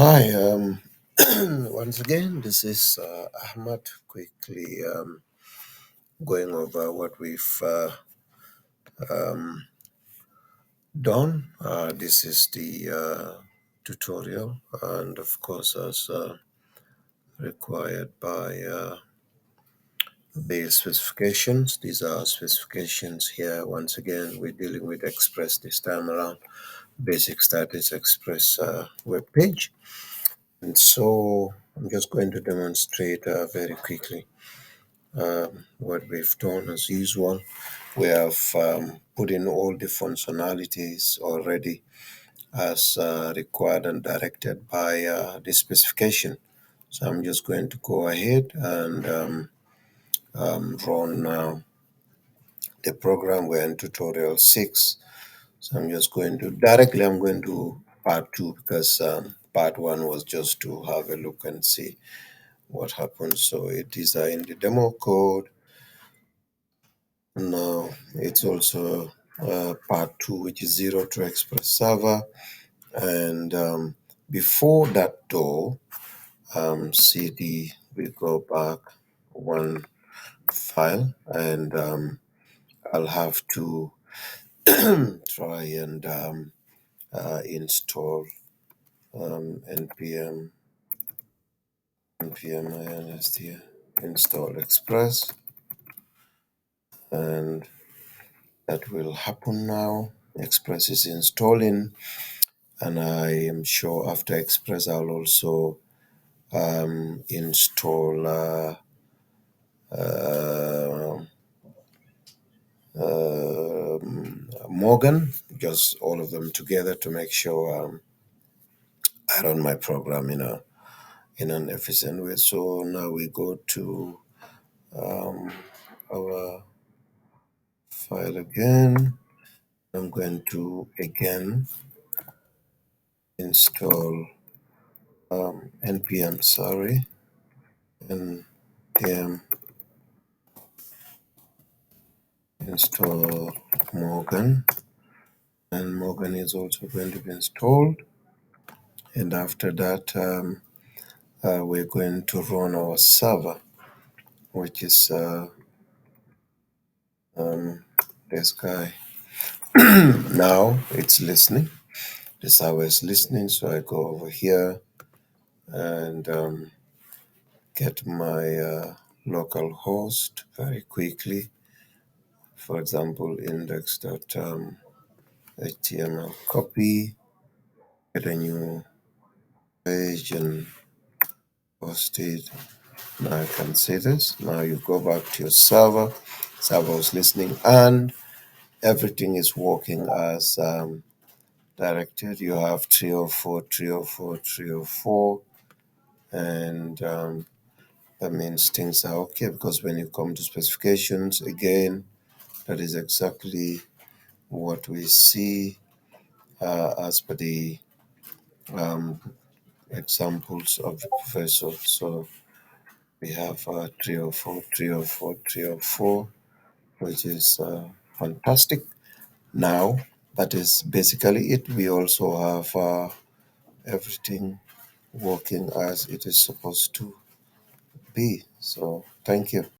Hi, once again, this is Ahmad quickly going over what we've um, done. This is the tutorial, and of course, as required by the specifications. These are specifications here. Once again, we're dealing with Express this time around, Basic Status Express web page. And so I'm just going to demonstrate very quickly what we've done as usual. We have put in all the functionalities already as required and directed by the specification. So I'm just going to go ahead and run the program. We're in tutorial 6. So I'm going to part 2 because part 1 was just to have a look and see what happens. So it is in the demo code. Now it's also part 2, which is 0 to Express Server. And before that though, CD, we go back one file, and I'll have to try and install npm inst install Express, and that will happen now. Express is installing, and I am sure after Express I'll also install Morgan, just all of them together to make sure I run my program in an efficient way. So now we go to our file again. I'm going to again install npm npm install Morgan, and Morgan is also going to be installed. And after that, we're going to run our server, which is this guy. Now it's listening. The server is listening, so I go over here and get my local host very quickly. For example, index.html, copy, get a new page and post it. Now I can see this. Now you go back to your server. Server is listening, and everything is working as directed. You have 304, 304, 304, and that means things are okay, because when you come to specifications again, that is exactly what we see as per the examples of the professor. So we have 304, 304, 304, which is fantastic. Now, that is basically it. We also have everything working as it is supposed to be. So, thank you.